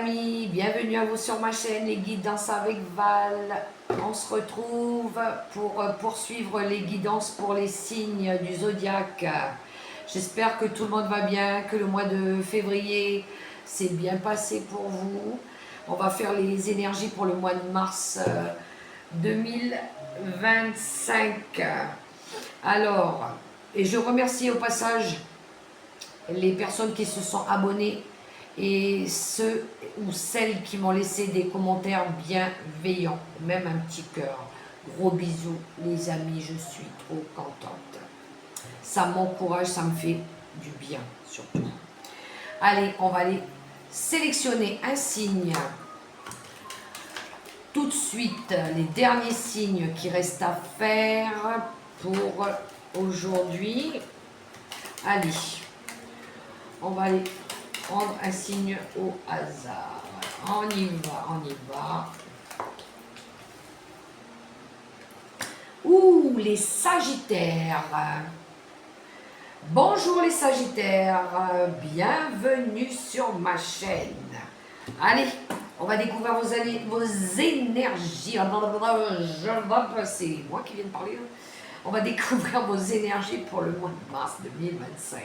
amis, bienvenue à vous sur ma chaîne Les Guidances avec Val. On se retrouve pour poursuivre les guidances pour les signes du zodiaque. J'espère que tout le monde va bien, que le mois de février s'est bien passé pour vous. On va faire les énergies pour le mois de mars 2025. Alors, et je remercie au passage les personnes qui se sont abonnées et ceux ou celles qui m'ont laissé des commentaires bienveillants, même un petit cœur. Gros bisous les amis, je suis trop contente. Ça m'encourage, ça me fait du bien surtout. Allez, on va aller sélectionner un signe. Tout de suite, les derniers signes qui restent à faire pour aujourd'hui. Allez, on va aller prendre un signe au hasard. On y va, on y va. Ouh, les Sagittaires. Bonjour les Sagittaires, bienvenue sur ma chaîne. Allez, on va découvrir vos énergies. C'est moi qui viens de parler. On va découvrir vos énergies pour le mois de mars 2025.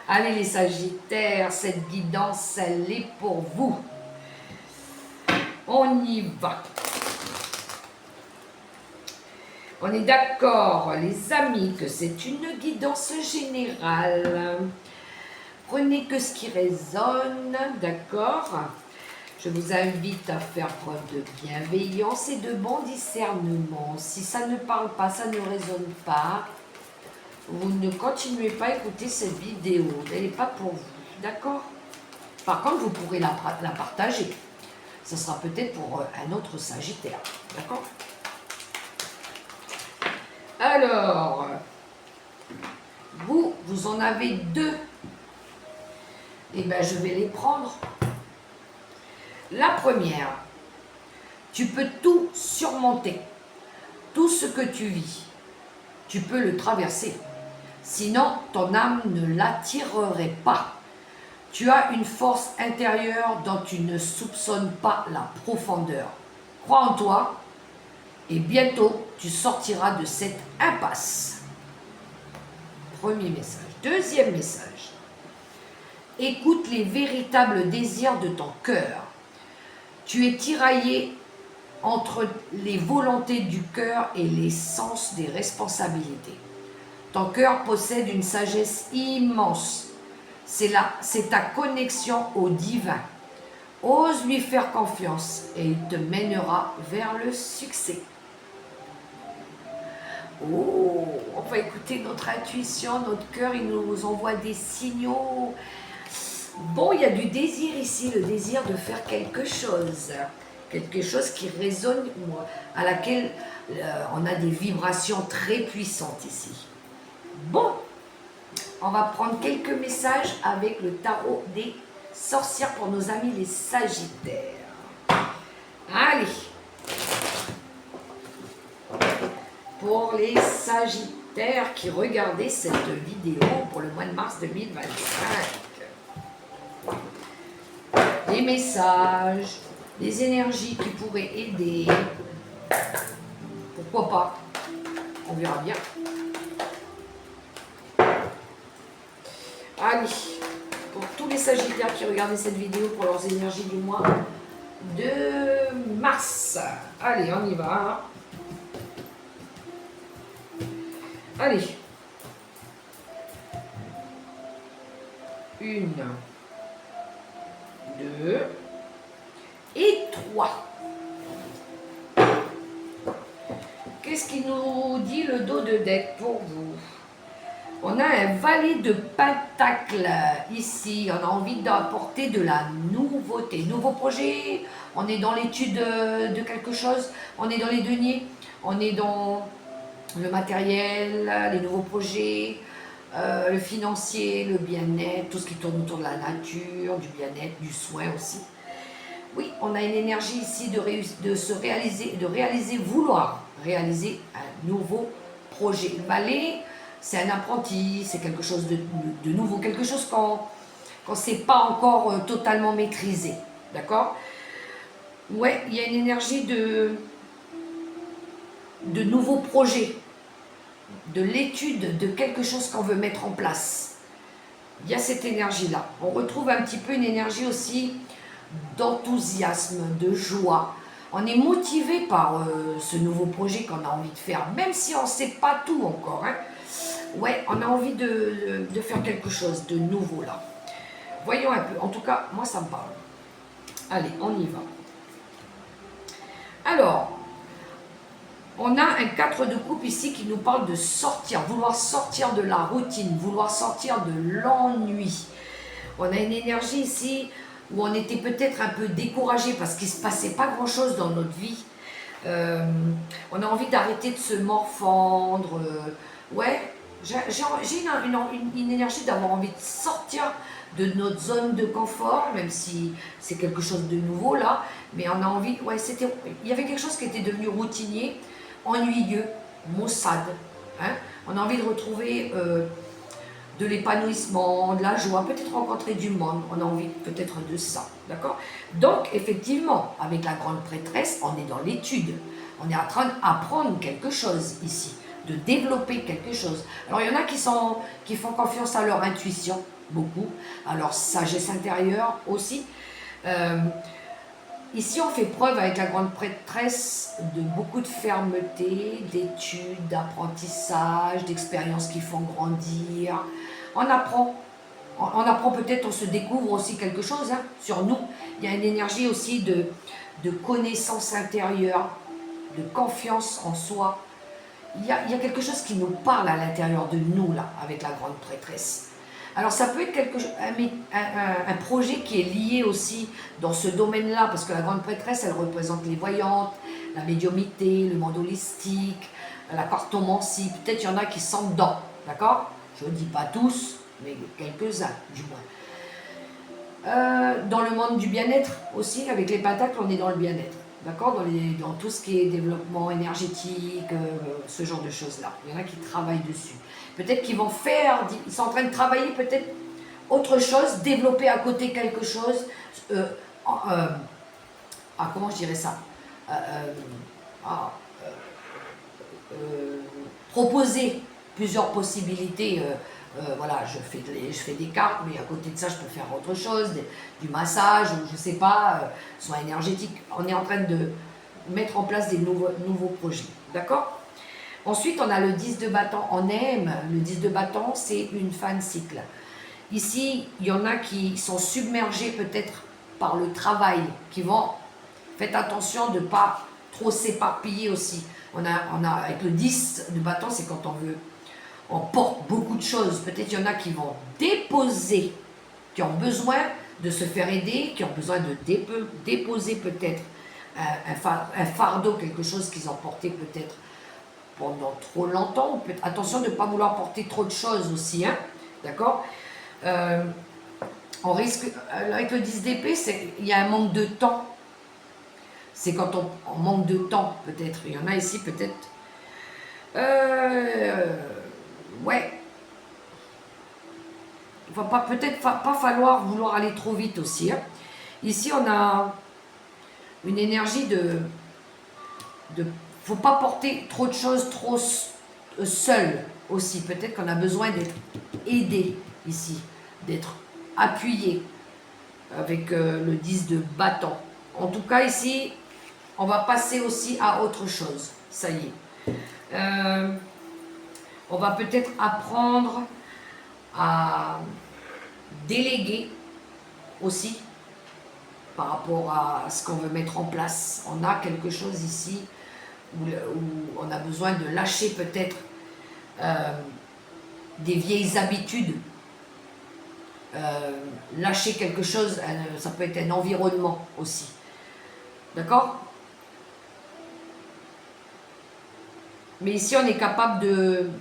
Allez les Sagittaires, cette guidance, elle est pour vous. On y va. On est d'accord, les amis, que c'est une guidance générale. Prenez que ce qui résonne, d'accord? Je vous invite à faire preuve de bienveillance et de bon discernement. Si ça ne parle pas, ça ne résonne pas, vous ne continuez pas à écouter cette vidéo. Elle n'est pas pour vous, d'accord? Par contre, vous pourrez la partager. Ce sera peut-être pour un autre Sagittaire, d'accord? Alors, vous en avez deux. Eh bien, je vais les prendre. La première, tu peux tout surmonter. Tout ce que tu vis, tu peux le traverser. Sinon, ton âme ne l'attirerait pas. Tu as une force intérieure dont tu ne soupçonnes pas la profondeur. Crois en toi et bientôt, tu sortiras de cette impasse. Premier message. Deuxième message. Écoute les véritables désirs de ton cœur. Tu es tiraillé entre les volontés du cœur et les sens des responsabilités. Ton cœur possède une sagesse immense. C'est ta connexion au divin. Ose lui faire confiance et il te mènera vers le succès. Oh, on va écouter notre intuition, notre cœur, il nous envoie des signaux. Bon, il y a du désir ici, le désir de faire quelque chose qui résonne, à laquelle on a des vibrations très puissantes ici. Bon, on va prendre quelques messages avec le tarot des sorcières pour nos amis les Sagittaires. Allez, pour les Sagittaires qui regardaient cette vidéo pour le mois de mars 2025. Les messages, les énergies qui pourraient aider. Pourquoi pas? On verra bien. Allez, pour tous les Sagittaires qui regardaient cette vidéo pour leurs énergies du mois de mars. Allez, on y va. Allez. 1, 2 et 3. Qu'est-ce qui nous dit le dos de deck pour vous? On a un valet de pentacle ici. On a envie d'apporter de la nouveauté. Nouveau projet, on est dans l'étude de quelque chose, on est dans les deniers, on est dans le matériel, les nouveaux projets, le financier, le bien-être, tout ce qui tourne autour de la nature, du bien-être, du soin aussi. Oui, on a une énergie ici vouloir réaliser un nouveau projet. Le valet, c'est un apprenti, c'est quelque chose de nouveau, quelque chose qu'on ne sait pas encore totalement maîtriser. D'accord? Ouais, il y a une énergie de nouveaux projets, de l'étude de quelque chose qu'on veut mettre en place. Il y a cette énergie-là. On retrouve un petit peu une énergie aussi d'enthousiasme, de joie. On est motivé par ce nouveau projet qu'on a envie de faire, même si on ne sait pas tout encore. Hein. Ouais, on a envie de faire quelque chose de nouveau là. Voyons un peu. En tout cas, moi ça me parle. Allez, on y va. Alors, on a un 4 de coupe ici qui nous parle de sortir, vouloir sortir de la routine, vouloir sortir de l'ennui. On a une énergie ici où on était peut-être un peu découragé parce qu'il ne se passait pas grand-chose dans notre vie. On a envie d'arrêter de se morfondre. Ouais, j'ai une énergie d'avoir envie de sortir de notre zone de confort, même si c'est quelque chose de nouveau là. Mais on a envie, ouais, il y avait quelque chose qui était devenu routinier, ennuyeux, maussade. Hein. On a envie de retrouver de l'épanouissement, de la joie, peut-être rencontrer du monde, on a envie peut-être de ça, d'accord? Donc, effectivement, avec la grande prêtresse, on est dans l'étude, on est en train d'apprendre quelque chose ici, de développer quelque chose. Alors, il y en a qui font confiance à leur intuition, beaucoup, à leur sagesse intérieure aussi. Ici, on fait preuve avec la grande prêtresse de beaucoup de fermeté, d'études, d'apprentissage, d'expériences qui font grandir. On apprend peut-être, on se découvre aussi quelque chose hein, sur nous. Il y a une énergie aussi de connaissance intérieure, de confiance en soi. Il y a quelque chose qui nous parle à l'intérieur de nous, là, avec la grande prêtresse. Alors ça peut être un projet qui est lié aussi dans ce domaine-là, parce que la grande prêtresse, elle représente les voyantes, la médiumnité, le monde holistique, la cartomancie. Peut-être il y en a qui sont dedans, d'accord? Je ne dis pas tous, mais quelques-uns du moins. Dans le monde du bien-être aussi, avec les pentacles, on est dans le bien-être. D'accord, dans tout ce qui est développement énergétique, ce genre de choses-là. Il y en a qui travaillent dessus. Peut-être qu'ils vont ils sont en train de travailler peut-être autre chose, développer à côté quelque chose. Comment je dirais ça proposer plusieurs possibilités. Voilà, je fais des cartes, mais à côté de ça, je peux faire autre chose, du massage, ou je sais pas, soins énergétiques. On est en train de mettre en place des nouveaux projets. D'accord? Ensuite, on a le 10 de bâton. On aime le 10 de bâton, c'est une fin de cycle. Ici, il y en a qui sont submergés peut-être par le travail, faites attention de ne pas trop s'éparpiller aussi. Avec le 10 de bâton, c'est quand on porte beaucoup de choses. Peut-être il y en a qui vont déposer, qui ont besoin de se faire aider, qui ont besoin de déposer peut-être un fardeau, quelque chose qu'ils ont porté peut-être pendant trop longtemps. Attention de ne pas vouloir porter trop de choses aussi, hein, d'accord? On risque, avec le 10 d'épée, il y a un manque de temps. C'est quand on manque de temps, peut-être. Il y en a ici, peut-être. Ouais. Il va peut-être pas falloir vouloir aller trop vite aussi. Hein. Ici, on a une énergie faut pas porter trop de choses trop seul aussi. Peut-être qu'on a besoin d'être aidé ici, d'être appuyé avec le 10 de bâton. En tout cas, ici, on va passer aussi à autre chose. Ça y est. On va peut-être apprendre à déléguer aussi par rapport à ce qu'on veut mettre en place. On a quelque chose ici où on a besoin de lâcher peut-être des vieilles habitudes. Lâcher quelque chose, ça peut être un environnement aussi. D'accord? Mais ici, on est capable de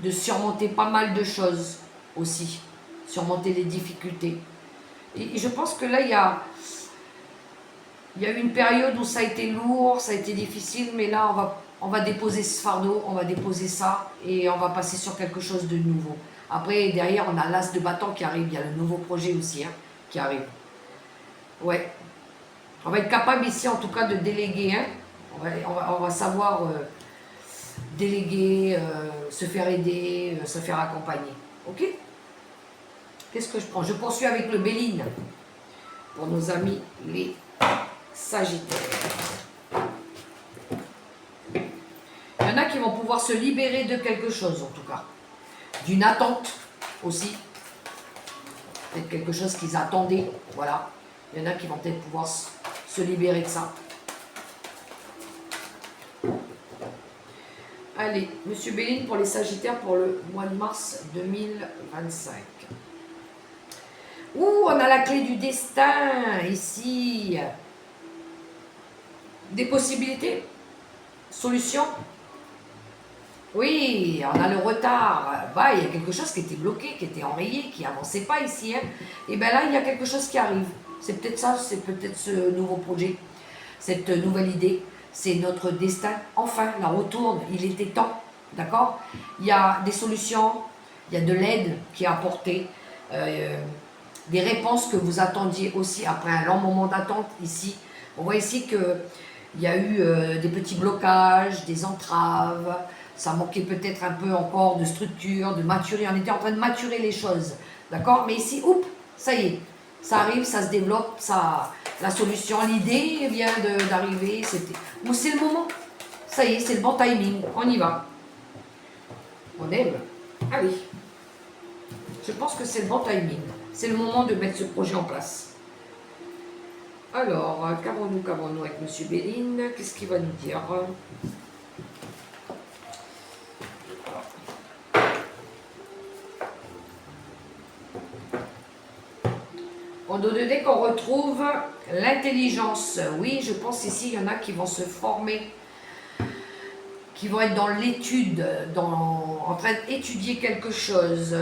surmonter pas mal de choses aussi. Surmonter les difficultés. Et je pense que là, il y a eu une période où ça a été lourd, ça a été difficile, mais là, on va déposer ce fardeau, on va déposer ça, et on va passer sur quelque chose de nouveau. Après, derrière, on a l'as de bâton qui arrive, il y a le nouveau projet aussi, hein, qui arrive. Ouais. On va être capable ici, en tout cas, de déléguer. Hein. On va savoir déléguer, se faire aider, se faire accompagner. Ok? Qu'est-ce que je prends? Je poursuis avec le Béline pour nos amis les Sagittaires. Il y en a qui vont pouvoir se libérer de quelque chose, en tout cas. D'une attente aussi. Peut-être quelque chose qu'ils attendaient. Voilà. Il y en a qui vont peut-être pouvoir se libérer de ça. Allez, Monsieur Béline pour les Sagittaires pour le mois de mars 2025. Ouh, on a la clé du destin ici. Des possibilités. Solutions. Oui, on a le retard. Bah, il y a quelque chose qui était bloqué, qui était enrayé, qui n'avançait pas ici. Hein. Et bien là, il y a quelque chose qui arrive. C'est peut-être ça, c'est peut-être ce nouveau projet, cette nouvelle idée. C'est notre destin. Enfin, la retourne. Il était temps. D'accord? Il y a des solutions, il y a de l'aide qui est apportée, des réponses que vous attendiez aussi après un long moment d'attente ici. On voit ici qu'il y a eu des petits blocages, des entraves. Ça manquait peut-être un peu encore de structure, de maturer. On était en train de maturer les choses. D'accord? Mais ici, oups, ça y est. Ça arrive, ça se développe, ça, la solution, l'idée vient d'arriver. Ou c'est le moment. Ça y est, c'est le bon timing. On y va. On aime. Allez. Je pense que c'est le bon timing. C'est le moment de mettre ce projet en place. Alors, qu'avons-nous avec M. Béline? Qu'est-ce qu'il va nous dire? On nous donnait qu'on retrouve l'intelligence. Oui, je pense ici, il y en a qui vont se former, qui vont être dans l'étude, en train d'étudier quelque chose.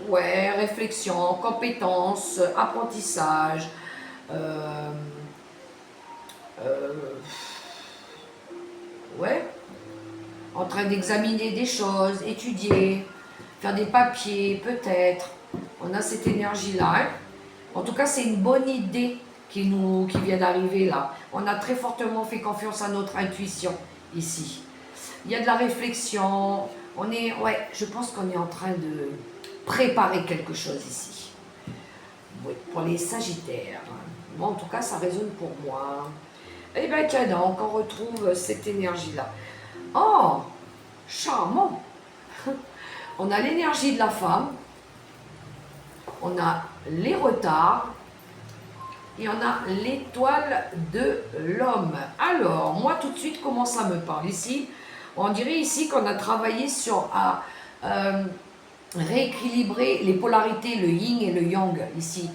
Ouais, réflexion, compétences, apprentissage. Ouais, en train d'examiner des choses, étudier, faire des papiers, peut-être. On a cette énergie-là. Hein. En tout cas, c'est une bonne idée qui vient d'arriver là. On a très fortement fait confiance à notre intuition ici. Il y a de la réflexion. Ouais, je pense qu'on est en train de préparer quelque chose ici. Oui, pour les Sagittaires. Moi, en tout cas, ça résonne pour moi. Eh bien, tiens donc, on retrouve cette énergie-là. Oh, charmant. On a l'énergie de la femme. On a les retards. Et on a l'étoile de l'homme. Alors, moi, tout de suite, comment ça me parle ici? On dirait ici qu'on a travaillé sur rééquilibrer les polarités, le yin et le yang ici.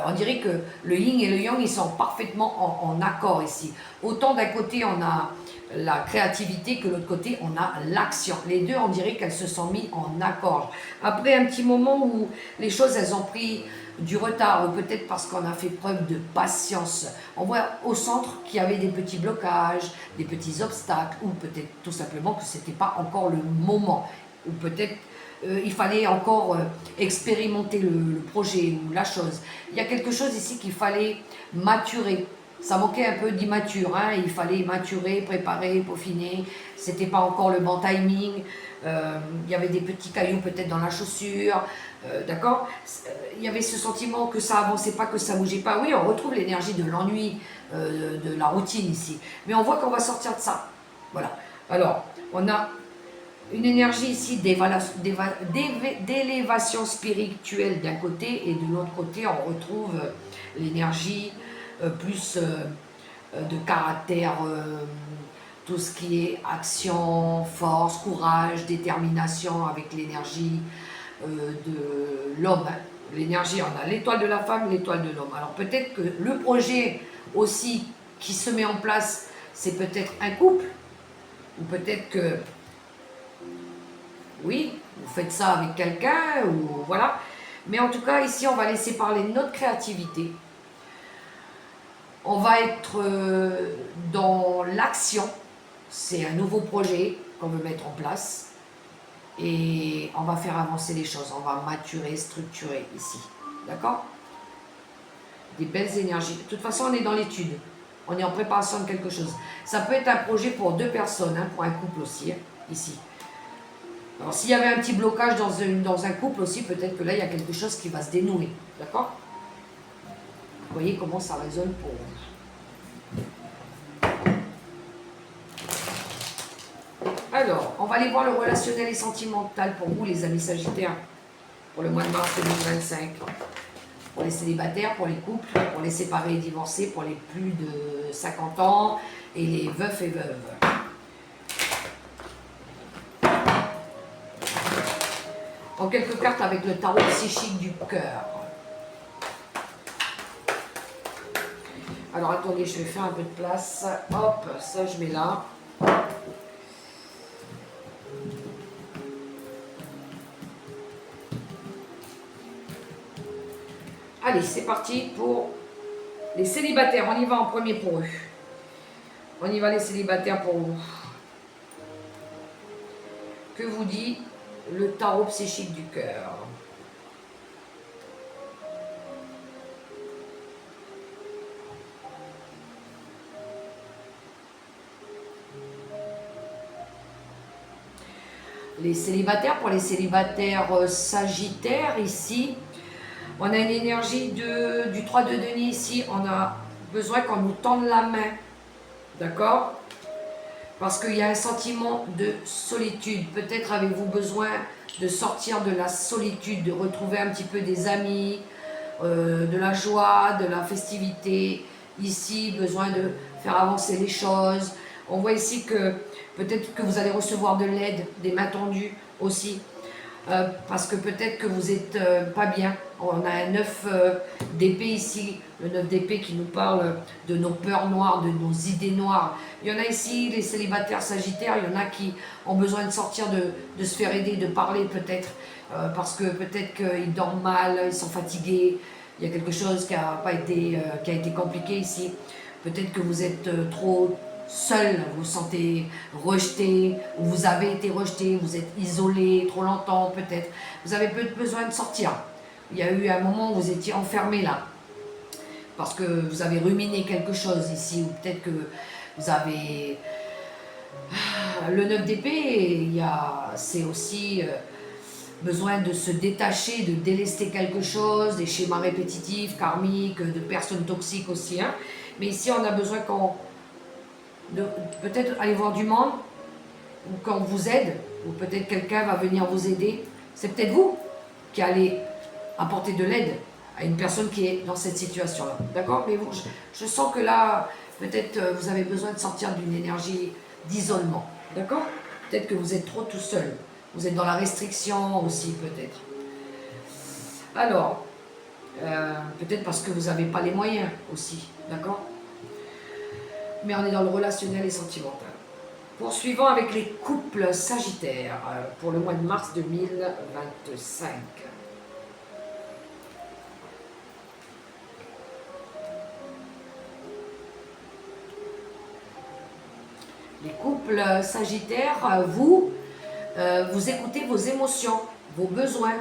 On dirait que le yin et le yang, ils sont parfaitement en accord ici. Autant d'un côté, on a la créativité que de l'autre côté, on a l'action. Les deux, on dirait qu'elles se sont mises en accord. Après un petit moment où les choses, elles ont pris du retard, ou peut-être parce qu'on a fait preuve de patience. On voit au centre qu'il y avait des petits blocages, des petits obstacles, ou peut-être tout simplement que ce n'était pas encore le moment, ou peut-être il fallait encore expérimenter le projet ou la chose. Il y a quelque chose ici qu'il fallait maturer. Ça manquait un peu d'immature, hein. Il fallait maturer, préparer, peaufiner. C'était pas encore le bon timing. Il y avait des petits cailloux peut-être dans la chaussure, d'accord. Il y avait ce sentiment que ça avançait pas, que ça bougeait pas. Oui, on retrouve l'énergie de l'ennui, de la routine ici. Mais on voit qu'on va sortir de ça. Voilà. Alors, on a une énergie ici d'élévation spirituelle d'un côté, et de l'autre côté, on retrouve l'énergie plus de caractère, tout ce qui est action, force, courage, détermination, avec l'énergie de l'homme. L'énergie, on a l'étoile de la femme, l'étoile de l'homme. Alors peut-être que le projet aussi qui se met en place, c'est peut-être un couple, ou peut-être que oui, vous faites ça avec quelqu'un, ou voilà. Mais en tout cas, ici, on va laisser parler notre créativité. On va être dans l'action. C'est un nouveau projet qu'on veut mettre en place. Et on va faire avancer les choses. On va maturer, structurer ici. D'accord? des belles énergies. De toute façon, on est dans l'étude. On est en préparation de quelque chose. Ça peut être un projet pour 2 personnes, hein, pour un couple aussi, hein, ici. Alors, s'il y avait un petit blocage dans un couple aussi, peut-être que là, il y a quelque chose qui va se dénouer. D'accord? Vous voyez comment ça résonne pour vous. Alors, on va aller voir le relationnel et sentimental pour vous, les amis Sagittaires, pour le mois de mars 2025. Pour les célibataires, pour les couples, pour les séparés et divorcés, pour les plus de 50 ans et les veufs et veuves. En quelques cartes avec le tarot psychique du cœur. Alors attendez, je vais faire un peu de place. Hop, ça je mets là. Allez, c'est parti pour les célibataires. On y va en premier pour eux. On y va les célibataires pour vous. Que vous dit le tarot psychique du cœur? Les célibataires, pour les célibataires sagittaires ici, on a une énergie du 3 de denier ici. On a besoin qu'on nous tende la main. D'accord? Parce qu'il y a un sentiment de solitude. Peut-être avez-vous besoin de sortir de la solitude, de retrouver un petit peu des amis, de la joie, de la festivité. Ici, besoin de faire avancer les choses. On voit ici que peut-être que vous allez recevoir de l'aide, des mains tendues aussi. Parce que peut-être que vous n'êtes pas bien. On a un 9 d'épée ici, le 9 d'épée qui nous parle de nos peurs noires, de nos idées noires. Il y en a ici, les célibataires sagittaires, il y en a qui ont besoin de sortir, de se faire aider, de parler peut-être, parce que peut-être qu'ils dorment mal, ils sont fatigués, il y a quelque chose qui a été compliqué ici. Peut-être que vous êtes trop seul, vous vous sentez rejeté, ou vous avez été rejeté, vous êtes isolé trop longtemps peut-être. Vous avez besoin de sortir. Il y a eu un moment où vous étiez enfermé là, parce que vous avez ruminé quelque chose ici, ou peut-être que vous avez... Le 9 d'épée, c'est aussi besoin de se détacher, de délester quelque chose, des schémas répétitifs, karmiques, de personnes toxiques aussi. Hein. Mais ici, on a besoin de peut-être aller voir du monde, ou qu'on vous aide, ou peut-être quelqu'un va venir vous aider. C'est peut-être vous qui allez apporter de l'aide à une personne qui est dans cette situation-là. D'accord? Mais je sens que là, peut-être vous avez besoin de sortir d'une énergie d'isolement. D'accord? Peut-être que vous êtes trop tout seul. Vous êtes dans la restriction aussi, peut-être. Alors, peut-être parce que vous n'avez pas les moyens aussi. D'accord? Mais on est dans le relationnel et sentimental. Poursuivons avec les couples sagittaires pour le mois de mars 2025. Les couples sagittaires, vous écoutez vos émotions, vos besoins,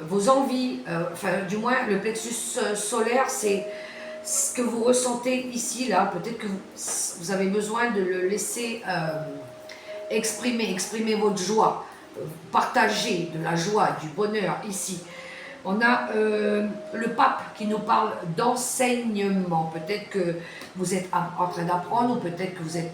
vos envies, enfin du moins le plexus solaire, c'est ce que vous ressentez ici, là. Peut-être que vous avez besoin de le laisser exprimer votre joie, partager de la joie, du bonheur ici. On a le pape qui nous parle d'enseignement. Peut-être que vous êtes en train d'apprendre ou peut-être que vous êtes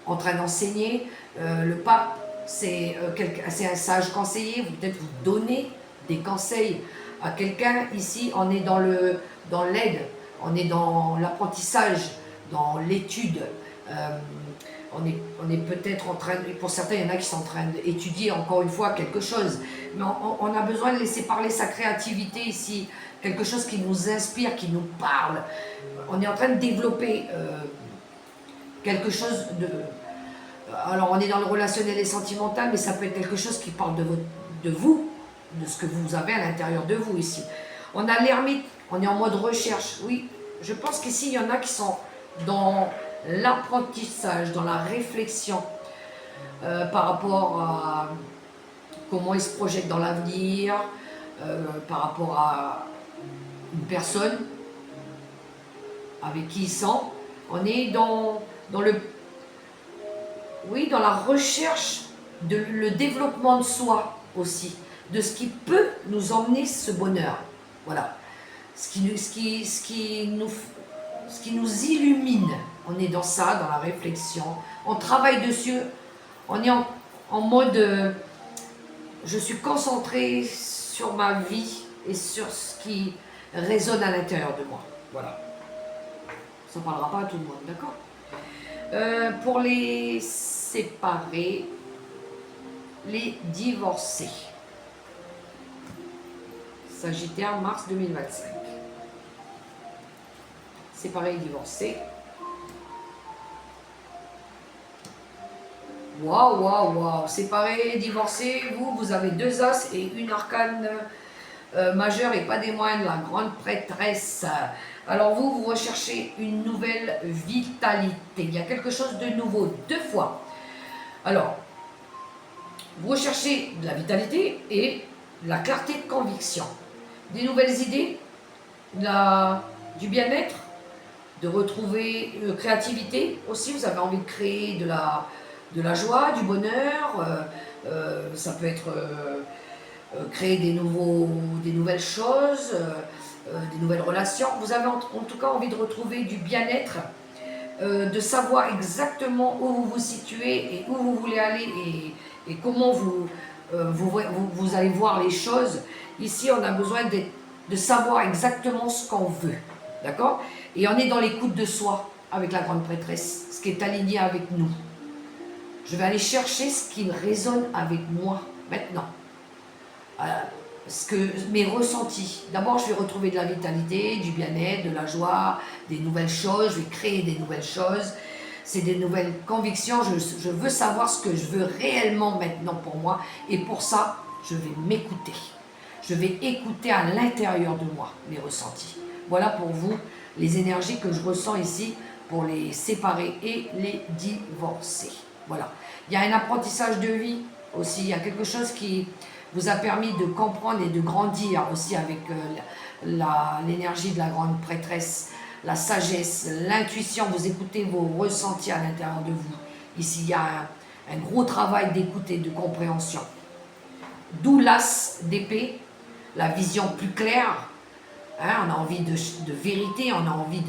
en train d'enseigner. Le pape, c'est un sage conseiller. Peut-être vous donnez des conseils à quelqu'un. Ici, on est dans l'aide, on est dans l'apprentissage, dans l'étude. On est peut-être en train, pour certains, il y en a qui sont en train d'étudier encore une fois quelque chose, mais on a besoin de laisser parler sa créativité ici, quelque chose qui nous inspire, qui nous parle. On est en train de développer quelque chose de... Alors on est dans le relationnel et sentimental, mais ça peut être quelque chose qui parle de vous, de ce que vous avez à l'intérieur de vous ici. On a l'ermite, on est en mode recherche. Oui, je pense qu'ici, il y en a qui sont dans l'apprentissage, dans la réflexion par rapport à comment ils se projettent dans l'avenir, par rapport à une personne avec qui il sent. On est dans le, oui, dans la recherche de le développement de soi aussi, de ce qui peut nous emmener ce bonheur. Voilà. Ce qui nous illumine. On est dans ça, dans la réflexion. On travaille dessus. On est en mode je suis concentrée sur ma vie et sur ce qui résonne à l'intérieur de moi. Voilà. Ça ne parlera pas à tout le monde, d'accord? Pour les séparés, les divorcés. Sagittaire, mars 2025. Séparés et divorcés. Waouh, waouh, waouh. Séparés, divorcés, vous avez 2 as et une arcane majeure et pas des moindres, la grande prêtresse. Alors vous recherchez une nouvelle vitalité. Il y a quelque chose de nouveau, 2 fois. Alors, vous recherchez de la vitalité et la clarté de conviction. Des nouvelles idées, du bien-être, de retrouver créativité aussi. Vous avez envie de créer de la joie, du bonheur. Ça peut être créer des nouvelles choses, des nouvelles relations. Vous avez en tout cas envie de retrouver du bien-être, de savoir exactement où vous vous situez et où vous voulez aller et comment vous allez voir les choses. Ici, on a besoin de savoir exactement ce qu'on veut. D'accord? Et on est dans l'écoute de soi avec la grande prêtresse, ce qui est aligné avec nous. Je vais aller chercher ce qui résonne avec moi maintenant. Mes ressentis. D'abord, je vais retrouver de la vitalité, du bien-être, de la joie, des nouvelles choses. Je vais créer des nouvelles choses. C'est des nouvelles convictions. Je veux savoir ce que je veux réellement maintenant pour moi. Et pour ça, je vais m'écouter. Je vais écouter à l'intérieur de moi mes ressentis. Voilà pour vous les énergies que je ressens ici pour les séparés et les divorcés. Voilà. Il y a un apprentissage de vie aussi. Il y a quelque chose qui vous a permis de comprendre et de grandir aussi avec l'énergie de la grande prêtresse, la sagesse, l'intuition. Vous écoutez vos ressentis à l'intérieur de vous. Ici, il y a un gros travail d'écoute et de compréhension. D'où l'as d'épée, la vision plus claire. Hein, on a envie de vérité, on a envie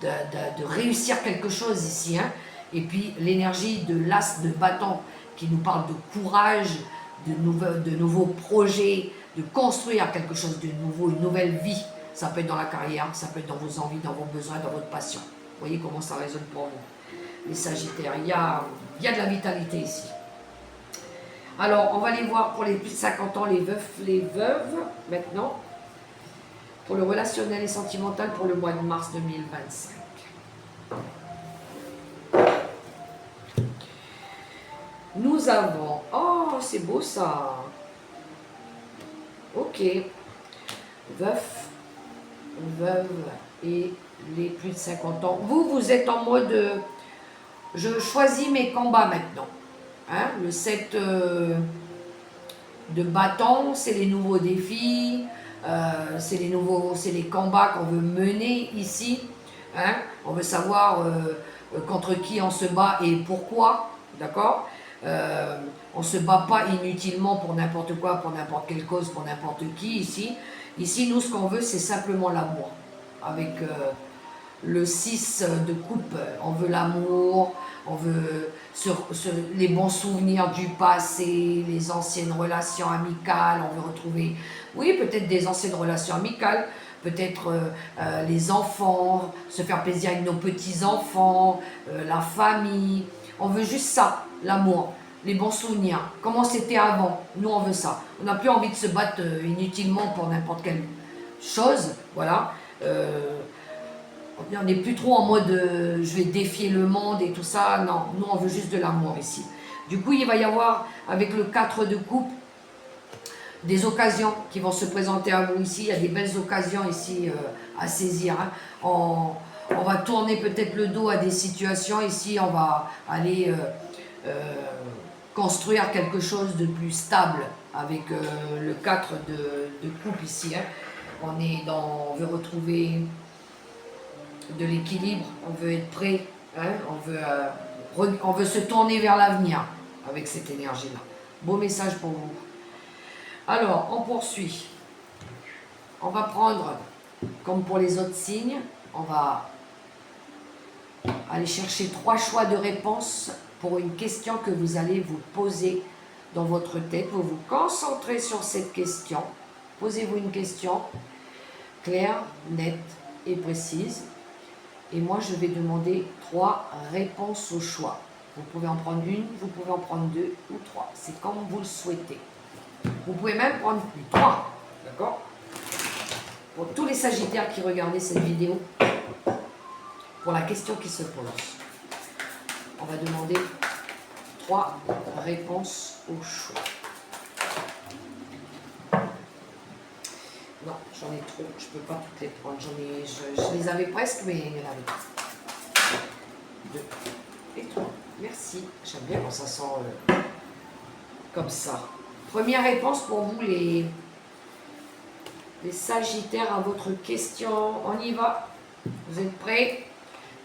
de réussir quelque chose ici. Hein. Et puis l'énergie de l'as de bâton qui nous parle de courage, de nouveaux projets, de construire quelque chose de nouveau, une nouvelle vie. Ça peut être dans la carrière, ça peut être dans vos envies, dans vos besoins, dans votre passion. Vous voyez comment ça résonne pour vous, les Sagittaires. Il y a de la vitalité ici. Alors, on va aller voir pour les plus de 50 ans, les veufs, les veuves, maintenant. Pour le relationnel et sentimental pour le mois de mars 2025. Nous avons... Oh, c'est beau ça. Ok. Veuf, veuve et les plus de 50 ans. Vous êtes en mode... je choisis mes combats maintenant. Hein, le 7 de bâton, c'est les nouveaux défis. C'est les combats qu'on veut mener ici. Hein, on veut savoir contre qui on se bat et pourquoi. D'accord? On ne se bat pas inutilement pour n'importe quoi, pour n'importe quelle cause, pour n'importe qui ici. Ici, nous, ce qu'on veut, c'est simplement l'amour. Avec le 6 de coupe, on veut l'amour, on veut les bons souvenirs du passé, les anciennes relations amicales, on veut retrouver, oui, peut-être des anciennes relations amicales, peut-être les enfants, se faire plaisir avec nos petits-enfants, la famille. On veut juste ça, l'amour, les bons souvenirs, comment c'était avant. Nous, on veut ça. On n'a plus envie de se battre inutilement pour n'importe quelle chose, voilà. On n'est plus trop en mode je vais défier le monde et tout ça. Non, nous, on veut juste de l'amour ici. Du coup, il va y avoir, avec le 4 de coupe, des occasions qui vont se présenter à vous ici. Il y a des belles occasions ici à saisir. Hein. On va tourner peut-être le dos à des situations. Ici, on va aller construire quelque chose de plus stable avec le 4 de coupe ici. Hein. On veut retrouver de l'équilibre, on veut être prêt, hein, on veut se tourner vers l'avenir avec cette énergie-là. Beau message pour vous. Alors, on poursuit. On va prendre, comme pour les autres signes, on va aller chercher 3 choix de réponse pour une question que vous allez vous poser dans votre tête. Vous vous concentrez sur cette question. Posez-vous une question claire, nette et précise. Et moi, je vais demander 3 réponses au choix. Vous pouvez en prendre une, vous pouvez en prendre 2 ou 3. C'est comme vous le souhaitez. Vous pouvez même prendre plus 3. D'accord? Pour tous les Sagittaires qui regardaient cette vidéo, pour la question qui se pose, on va demander 3 réponses au choix. Non, j'en ai trop, je ne peux pas toutes les prendre. Je les avais presque, mais il y en avait 2 et 3. Merci, j'aime bien quand ça sent comme ça. Première réponse pour vous, les Sagittaires, à votre question. On y va. Vous êtes prêts?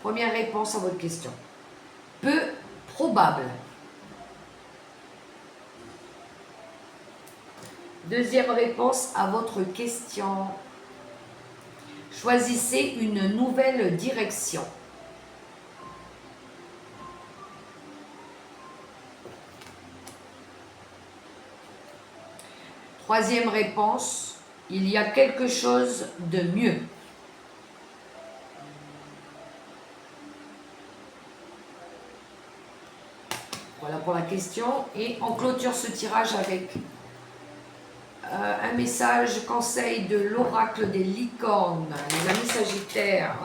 Première réponse à votre question. Peu probable. Deuxième réponse à votre question. Choisissez une nouvelle direction. Troisième réponse, il y a quelque chose de mieux. Voilà pour la question. Et on clôture ce tirage avec un message conseil de l'oracle des licornes, les amis Sagittaires.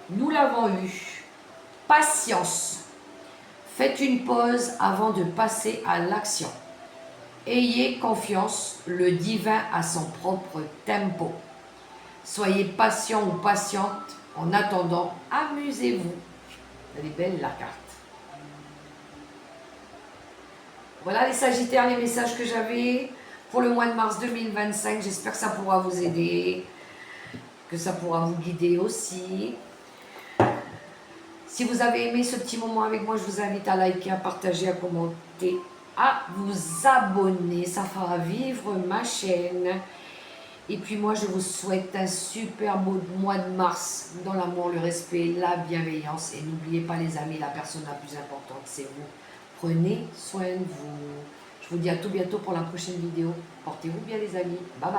Nous l'avons eu. Patience. Faites une pause avant de passer à l'action. Ayez confiance, le divin a son propre tempo. Soyez patient ou patiente. En attendant, amusez-vous. Elle est belle la carte. Voilà les Sagittaires, les messages que j'avais pour le mois de mars 2025. J'espère que ça pourra vous aider, que ça pourra vous guider aussi. Si vous avez aimé ce petit moment avec moi, je vous invite à liker, à partager, à commenter, à vous abonner. Ça fera vivre ma chaîne. Et puis moi, je vous souhaite un super beau mois de mars dans l'amour, le respect, la bienveillance. Et n'oubliez pas les amis, la personne la plus importante, c'est vous. Prenez soin de vous. Je vous dis à tout bientôt pour la prochaine vidéo. Portez-vous bien les amis. Bye bye.